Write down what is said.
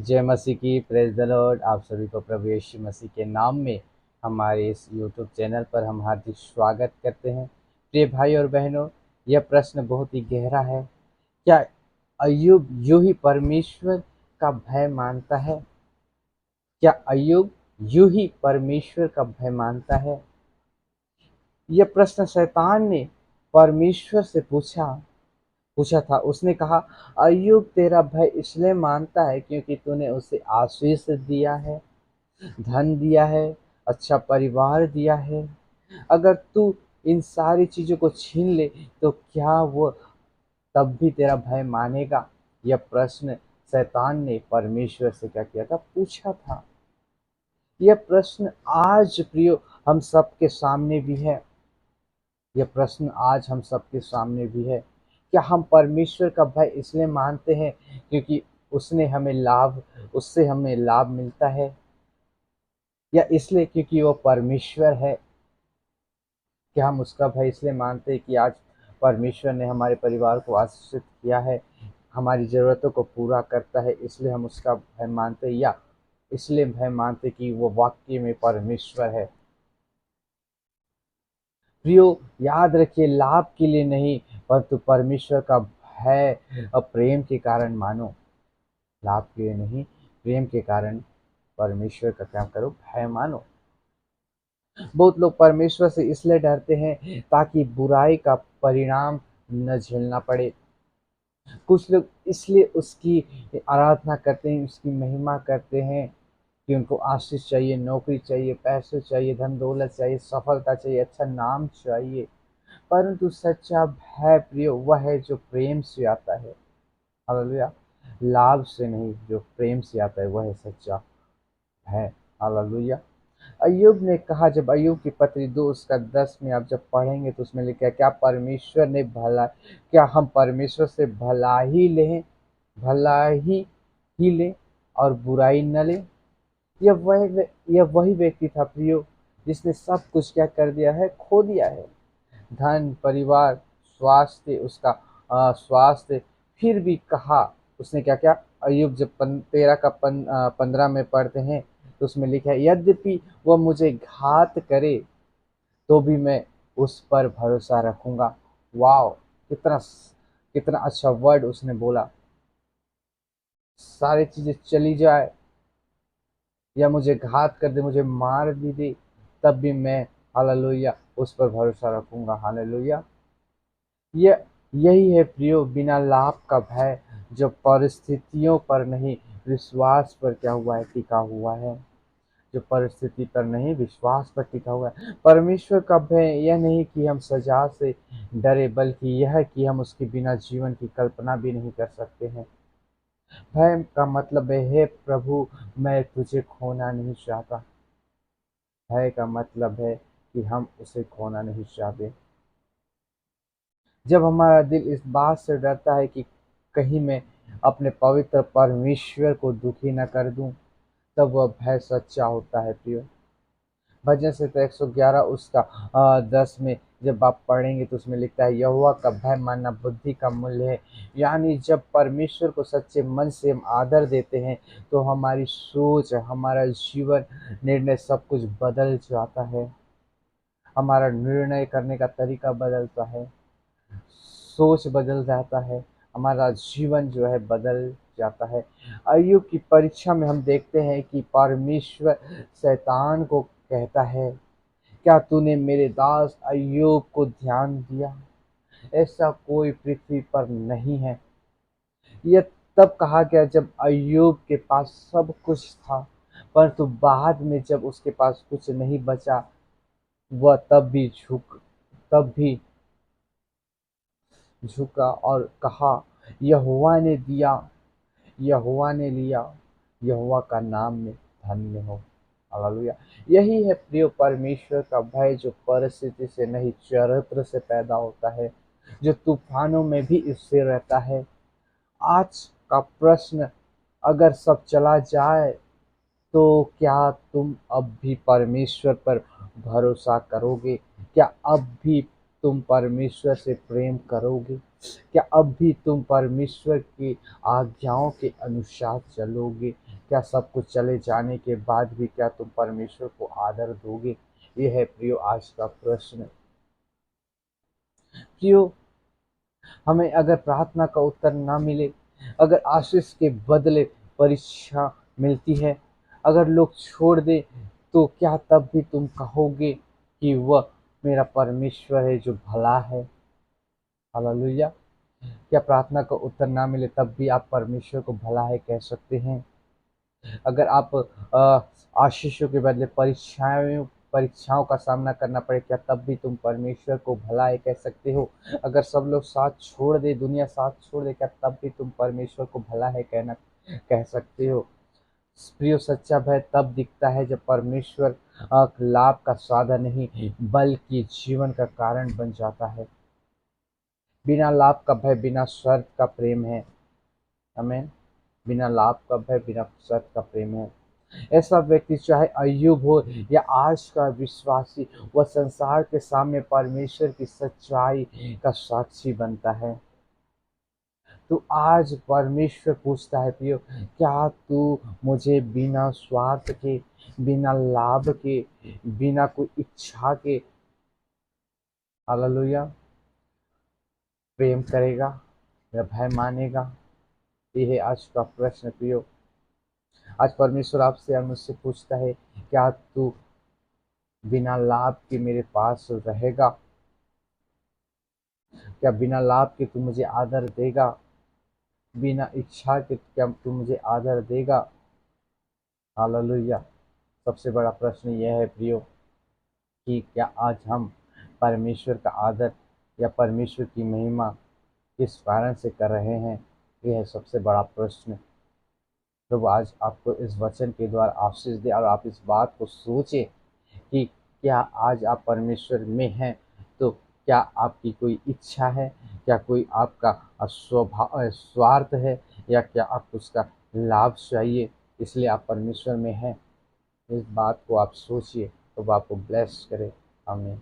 जय मसीह की, praise the Lord. आप सभी को प्रभु यीशु मसीह के नाम में हमारे इस यूट्यूब चैनल पर हम हार्दिक स्वागत करते हैं। प्रिय भाई और बहनों, यह प्रश्न बहुत ही गहरा है। क्या अय्यूब यूं ही परमेश्वर का भय मानता है? क्या अय्यूब यूं ही परमेश्वर का भय मानता है? यह प्रश्न शैतान ने परमेश्वर से पूछा था। उसने कहा, अय्यूब तेरा भय इसलिए मानता है क्योंकि तूने उसे आशीष दिया है, धन दिया है, अच्छा परिवार दिया है। अगर तू इन सारी चीजों को छीन ले तो क्या वो तब भी तेरा भय मानेगा? यह प्रश्न शैतान ने परमेश्वर से क्या किया था? पूछा था। यह प्रश्न आज प्रियो हम सबके सामने भी है। यह प्रश्न आज हम सबके सामने भी है। क्या हम परमेश्वर का भय इसलिए मानते हैं क्योंकि उससे हमें लाभ मिलता है, या इसलिए क्योंकि वो परमेश्वर है? क्या हम उसका भय इसलिए मानते हैं कि आज परमेश्वर ने हमारे परिवार को आशीषित किया है, हमारी ज़रूरतों को पूरा करता है, इसलिए हम उसका भय मानते हैं, या इसलिए भय मानते कि वो वाकई में परमेश्वर है? प्रियो, याद रखिए, लाभ के लिए नहीं परंतु परमेश्वर का भय और प्रेम के कारण मानो। लाभ के लिए नहीं, प्रेम के कारण परमेश्वर का क्या करो? भय मानो। बहुत लोग परमेश्वर से इसलिए डरते हैं ताकि बुराई का परिणाम न झेलना पड़े। कुछ लोग इसलिए उसकी आराधना करते हैं, उसकी महिमा करते हैं कि उनको आशीष चाहिए, नौकरी चाहिए, पैसे चाहिए, धन दौलत चाहिए, सफलता चाहिए, अच्छा नाम चाहिए। परंतु सच्चा भय प्रिय वह है जो प्रेम से आता है। हालेलुया। लाभ से नहीं, जो प्रेम से आता है वह है सच्चा भय। हालेलुया। अय्यूब ने कहा, जब अय्यूब की पत्री 2 उसका 10 में आप जब पढ़ेंगे तो उसमें लिखा है, क्या हम परमेश्वर से भला ही लें और बुराई न लें? यह वही व्यक्ति था प्रियो जिसने सब कुछ क्या कर दिया है? खो दिया है। धन, परिवार, स्वास्थ्य, फिर भी कहा उसने क्या क्या? अय्यूब जब 15 में पढ़ते हैं तो उसमें लिखा है, यद्यपि वह मुझे घात करे तो भी मैं उस पर भरोसा रखूंगा। वाह! कितना कितना अच्छा वर्ड उसने बोला। सारी चीजें चली जाए या मुझे घात कर दे, मुझे मार भी दे, तब भी मैं, हालेलुया, उस पर भरोसा रखूंगा। हालेलुया। यह यही है प्रियो, बिना लाभ का भय, जो परिस्थितियों पर नहीं विश्वास पर क्या हुआ है? टिका हुआ है। जो परिस्थिति पर नहीं विश्वास पर टिका हुआ है। परमेश्वर का भय यह नहीं कि हम सजा से डरे, बल्कि यह है कि हम उसके बिना जीवन की कल्पना भी नहीं कर सकते हैं। भय का मतलब है, हे प्रभु, मैं तुझे खोना नहीं चाहता। भय का मतलब है कि हम उसे खोना नहीं चाहते। जब हमारा दिल इस बात से डरता है कि कहीं मैं अपने पवित्र परमेश्वर को दुखी न कर दूं, तब वह भय सच्चा होता है प्रियो। भजन से तो 111 उसका 10 में जब आप पढ़ेंगे तो उसमें लिखता है, यहोवा का भय मानना बुद्धि का मूल्य है। यानी जब परमेश्वर को सच्चे मन से हम आदर देते हैं तो हमारी सोच, हमारा जीवन, निर्णय सब कुछ बदल जाता है। हमारा निर्णय करने का तरीका बदलता है, सोच बदल जाता है, हमारा जीवन जो है बदल जाता है। अय्यूब की परीक्षा में हम देखते हैं कि परमेश्वर शैतान को कहता है, क्या तूने मेरे दास अय्यूब को ध्यान दिया? ऐसा कोई पृथ्वी पर नहीं है। यह तब कहा गया जब अय्यूब के पास सब कुछ था, परंतु बाद में जब उसके पास कुछ नहीं बचा, वह तब भी झुका और कहा, यहोवा ने दिया, यहोवा ने लिया, यहोवा का नाम में धन्य हो। हालेलुया। यही है प्रिय परमेश्वर का भय, जो परिस्थिति से नहीं चरित्र से पैदा होता है, जो तूफानों में भी स्थिर रहता है। आज का प्रश्न, अगर सब चला जाए तो क्या तुम अब भी परमेश्वर पर भरोसा करोगे? क्या अब भी तुम परमेश्वर से प्रेम करोगे? क्या अब भी तुम परमेश्वर की आज्ञाओं के अनुसार चलोगे? क्या सब कुछ चले जाने के बाद भी क्या तुम परमेश्वर को आदर दोगे? ये है प्रियो आज का प्रश्न। प्रियो, हमें अगर प्रार्थना का उत्तर ना मिले, अगर आशीष के बदले परीक्षा मिलती है, अगर लोग छोड़ दे, तो क्या तब भी तुम कहोगे कि वह मेरा परमेश्वर है जो भला है? हालेलुया। क्या प्रार्थना का उत्तर ना मिले तब भी आप परमेश्वर को भला है कह सकते हैं? अगर आप आशीषों के बदले परीक्षाओं का सामना करना पड़े, क्या तब भी तुम परमेश्वर को भला है कह सकते हो? अगर सब लोग साथ छोड़ दे, दुनिया साथ छोड़ दे, क्या तब भी तुम परमेश्वर को भला है कहना कह सकते हो? प्रियो, सच्चा भय तब दिखता है जब परमेश्वर लाभ का साधन नहीं बल्कि जीवन का कारण बन जाता है। बिना लाभ का भय बिना शर्त का प्रेम है। हमें बिना लाभ का भय बिना शर्त का प्रेम है। ऐसा व्यक्ति चाहे अय्यूब हो या आज का विश्वासी, वह संसार के सामने परमेश्वर की सच्चाई का साक्षी बनता है। तो आज परमेश्वर पूछता है, प्रियो, क्या तू मुझे बिना स्वार्थ के, बिना लाभ के, बिना कोई इच्छा के, हालेलुया, प्रेम करेगा या भय मानेगा? ये है आज का प्रश्न प्रियो। आज परमेश्वर आपसे और मुझसे पूछता है, क्या तू बिना लाभ के मेरे पास रहेगा? क्या बिना लाभ के तू मुझे आदर देगा? बिना इच्छा के क्या तू मुझे आदर देगा? हालेलुया। सबसे बड़ा प्रश्न यह है प्रियो कि क्या आज हम परमेश्वर का आदर या परमेश्वर की महिमा किस कारण से कर रहे हैं? यह है सबसे बड़ा प्रश्न। प्रभु आज आपको इस वचन के द्वारा आशीष दे और आप इस बात को सोचें कि क्या आज आप परमेश्वर में हैं, तो क्या आपकी कोई इच्छा है, क्या कोई आपका स्वार्थ है, या क्या आपको उसका लाभ चाहिए इसलिए आप परमेश्वर में हैं? इस बात को आप सोचिए। तो आपको ब्लेस करे। आमीन।